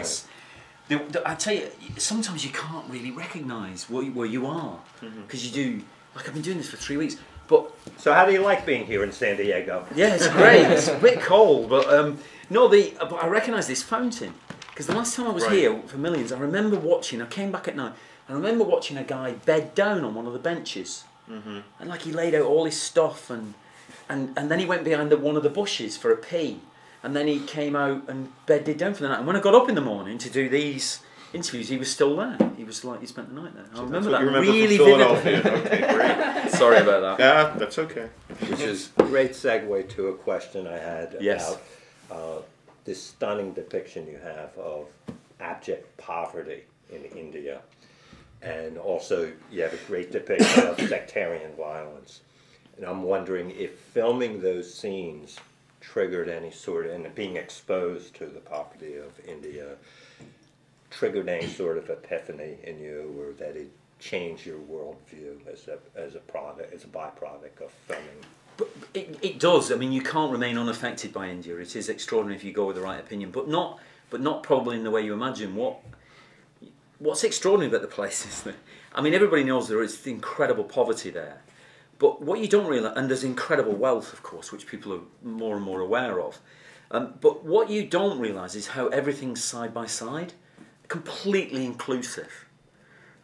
it's. I tell you, sometimes you can't really recognise where you are because you do. Like I've been doing this for 3 weeks, but so how do you like being here in San Diego? Yeah, it's great. It's a bit cold, but no, but I recognise this fountain because the last time I was here for Millions, I remember watching. I came back at night. I remember watching a guy bed down on one of the benches, and like he laid out all his stuff, and then he went behind one of the bushes for a pee. And then he came out and bedded down for the night. And when I got up in the morning to do these interviews, he was still there. He was like, he spent the night there. I remember that really vividly. Okay, great. Sorry about that. Yeah, that's okay. Which is a great segue to a question I had about this stunning depiction you have of abject poverty in India. And also you have a great depiction of sectarian violence. And I'm wondering if filming those scenes triggered any sort of, and being exposed to the poverty of India, triggered any sort of epiphany in you, or that it changed your worldview as a product, as a byproduct of filming? But it does. I mean, you can't remain unaffected by India. It is extraordinary if you go with the right opinion, but not probably in the way you imagine. What's extraordinary about the place is that, I mean, everybody knows there is incredible poverty there. But what you don't realise, and there's incredible wealth, of course, which people are more and more aware of. But what you don't realise is how everything's side by side, completely inclusive.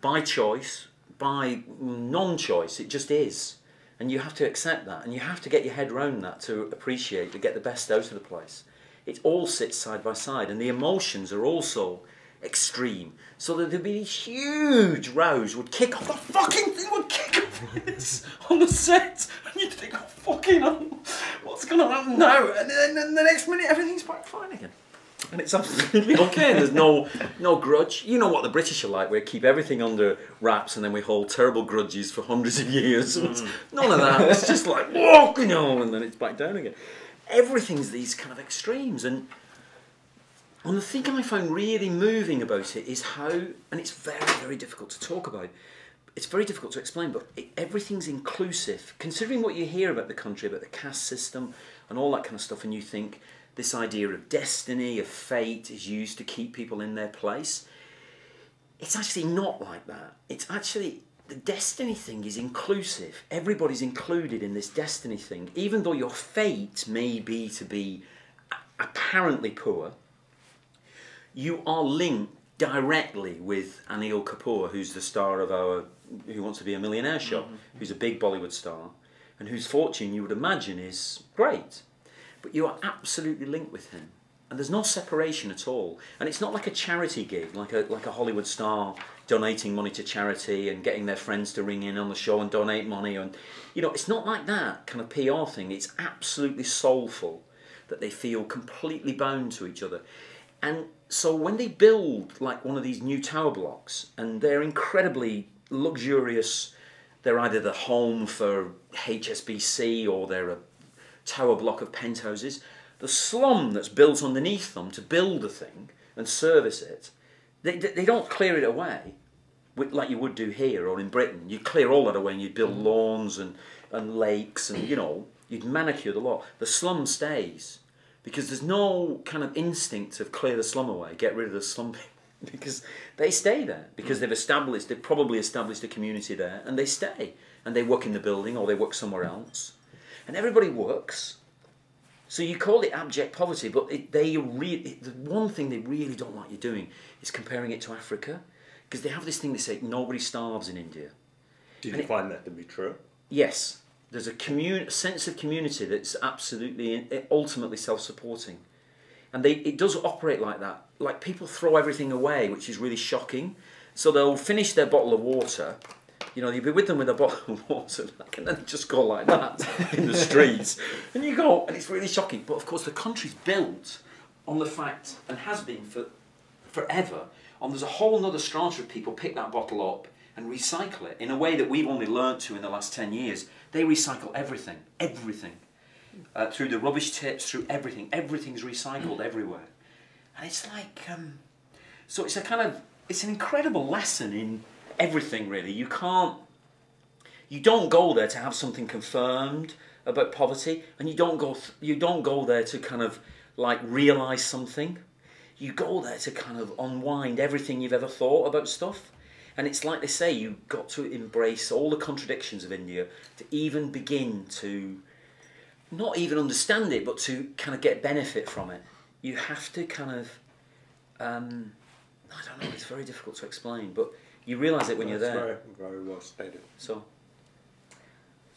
By choice, by non-choice, it just is. And you have to accept that, and you have to get your head around that to appreciate, to get the best out of the place. It all sits side by side, and the emotions are also extreme. So that there'd be these huge rows would kick off, the fucking thing would kick off like this on the set, and you'd think, oh fucking hell, what's going to happen now? And then the next minute everything's back fine again. And it's absolutely okay, and there's no grudge. You know what the British are like, we keep everything under wraps and then we hold terrible grudges for hundreds of years. None of that, it's just like, whoa, you know, and then it's back down again. Everything's these kind of extremes, and the thing I found really moving about it is how, and it's very, very difficult to talk about, it's very difficult to explain, but everything's inclusive. Considering what you hear about the country, about the caste system and all that kind of stuff, and you think this idea of destiny, of fate is used to keep people in their place, it's actually not like that. It's actually, the destiny thing is inclusive. Everybody's included in this destiny thing. Even though your fate may be to be apparently poor, you are linked directly with Anil Kapoor, who's the star of our Who Wants to Be a Millionaire show, who's a big Bollywood star, and whose fortune you would imagine is great. But you are absolutely linked with him. And there's no separation at all. And it's not like a charity gig, like a Hollywood star donating money to charity and getting their friends to ring in on the show and donate money. And, you know, it's not like that kind of PR thing. It's absolutely soulful that they feel completely bound to each other. And so when they build like one of these new tower blocks, and they're incredibly luxurious, they're either the home for HSBC or they're a tower block of penthouses, the slum that's built underneath them to build the thing and service it, they don't clear it away like you would do here or in Britain. You'd clear all that away and you'd build lawns and lakes and, you know, you'd manicure the lot. The slum stays. Because there's no kind of instinct of clear the slum away, get rid of the slum, because they stay there. Because they've probably established a community there, and they stay. And they work in the building, or they work somewhere else. And everybody works. So you call it abject poverty, but the one thing they really don't like you doing is comparing it to Africa. Because they have this thing they say, nobody starves in India. Do you find that to be true? Yes. There's a sense of community that's absolutely, ultimately self-supporting. And it does operate like that. Like people throw everything away, which is really shocking. So they'll finish their bottle of water. You know, you'll be with them with a bottle of water, and then just go like that in the streets. And you go, and it's really shocking. But of course, the country's built on the fact, and has been for forever, there's a whole other strata of people pick that bottle up and recycle it in a way that we've only learnt to in the last 10 years. They recycle everything, everything. Through the rubbish tips, through everything. Everything's recycled everywhere. And it's like, so it's it's an incredible lesson in everything really. You don't go there to have something confirmed about poverty, and you don't go there to kind of like realise something. you go there to kind of unwind everything you've ever thought about stuff. And it's like they say, you've got to embrace all the contradictions of India to even begin to, not even understand it, but to kind of get benefit from it. You have to kind of, I don't know, it's very difficult to explain, but you realise it when you're there. Very, very well stated. So,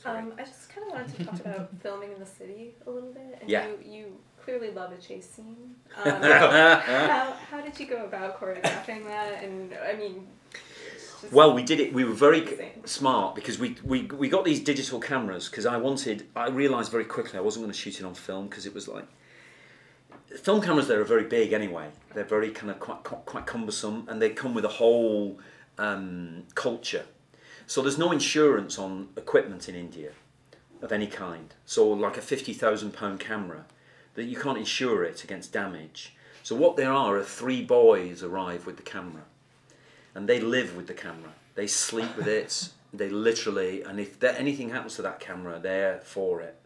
I just kind of wanted to talk about filming in the city a little bit. And Yeah. You clearly love a chase scene. How did you go about choreographing that? And I mean, well, we did it. We were very smart because we got these digital cameras because I realised very quickly I wasn't going to shoot it on film because it was like, film cameras there are very big anyway. They're very kind of quite cumbersome, and they come with a whole culture. So there's no insurance on equipment in India of any kind. So like a £50,000 camera, that you can't insure it against damage. So what there are 3 boys arrive with the camera, and they live with the camera. They sleep with it. They literally, and if anything happens to that camera, they're for it,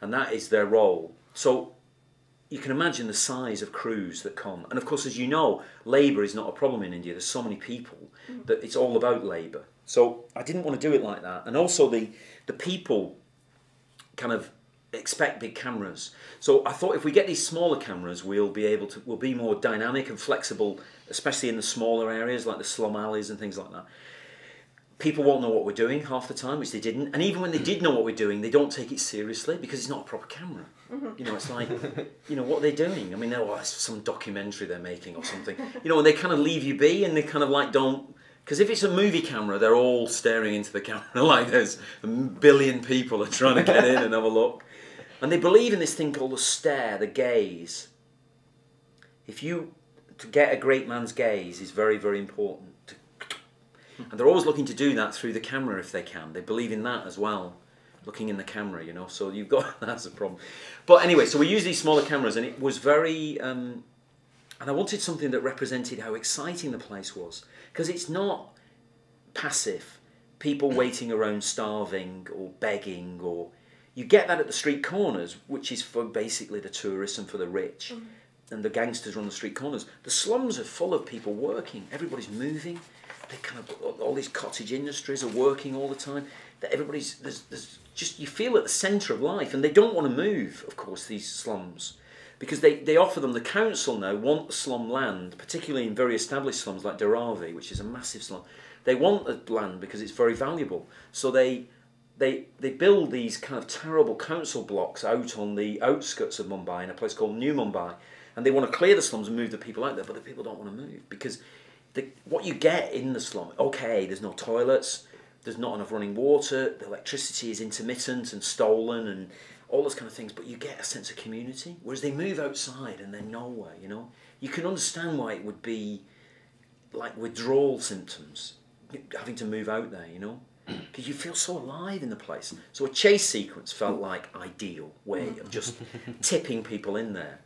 and that is their role. So you can imagine the size of crews that come, and of course, as you know, labour is not a problem in India. There's so many people that it's all about labour. So I didn't want to do it like that, and also the people kind of expect big cameras. So I thought if we get these smaller cameras, we'll be more dynamic and flexible, especially in the smaller areas like the slum alleys and things like that. People won't know what we're doing half the time, which they didn't, and even when they did know what we're doing, they don't take it seriously because it's not a proper camera. You know, it's like, you know, what are they doing? I mean, it's some documentary they're making or something. You know, and they kind of leave you be, and they kind of like don't. Because if it's a movie camera, they're all staring into the camera like there's a billion people are trying to get in and have a look. And they believe in this thing called the stare, the gaze. To get a great man's gaze is very, very important. And they're always looking to do that through the camera if they can. They believe in that as well, looking in the camera, you know. So you've got, that's a problem. But anyway, so we use these smaller cameras, and it was very, and I wanted something that represented how exciting the place was. Because it's not passive, people waiting around starving or begging, or you get that at the street corners, which is for basically the tourists and for the rich, and the gangsters run the street corners. The slums are full of people working, everybody's moving, they kind of, all these cottage industries are working all the time, that there's just, you feel at the centre of life, and they don't want to move, of course, these slums. Because they offer them, the council now want the slum land, particularly in very established slums like Dharavi, which is a massive slum. They want the land because it's very valuable. So they build these kind of terrible council blocks out on the outskirts of Mumbai in a place called New Mumbai. And they want to clear the slums and move the people out there, but the people don't want to move. Because what you get in the slum, okay, there's no toilets, there's not enough running water, the electricity is intermittent and stolen and all those kind of things, but you get a sense of community. Whereas they move outside and they're nowhere, you know. You can understand why it would be like withdrawal symptoms, having to move out there, you know. Because you feel so alive in the place. So a chase sequence felt like ideal way of just tipping people in there,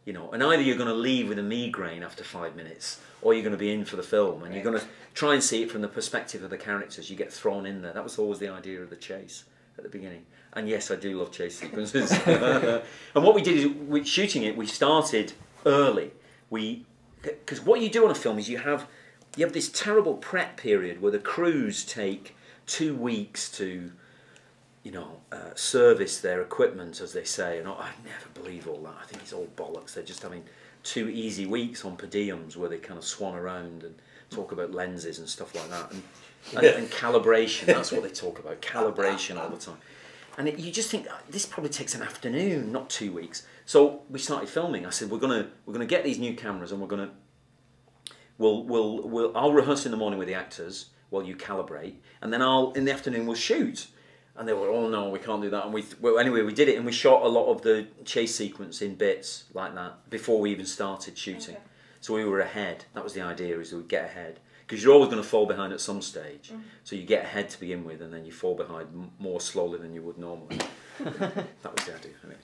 you know. And either you're going to leave with a migraine after 5 minutes, or you're going to be in for the film, and you're going to try and see it from the perspective of the characters. You get thrown in there. That was always the idea of the chase at the beginning. And yes, I do love chase sequences. And what we did is, shooting it, we started early. Because what you do on a film is you have this terrible prep period where the crews take 2 weeks to, you know, service their equipment, as they say. And I never believe all that. I think it's all bollocks. They're just having 2 easy weeks on per diems where they kind of swan around and talk about lenses and stuff like that. And calibration, that's what they talk about, calibration all the time. And you just think, this probably takes an afternoon, not 2 weeks. So we started filming. I said, we're gonna get these new cameras, and I'll rehearse in the morning with the actors while you calibrate, and then in the afternoon we'll shoot. And they were, oh no, we can't do that. And anyway, we did it, and we shot a lot of the chase sequence in bits like that before we even started shooting. Okay. So we were ahead. That was the idea, is that we'd get ahead. Because you're always going to fall behind at some stage. So you get ahead to begin with, and then you fall behind more slowly than you would normally. That was the idea. Anyway.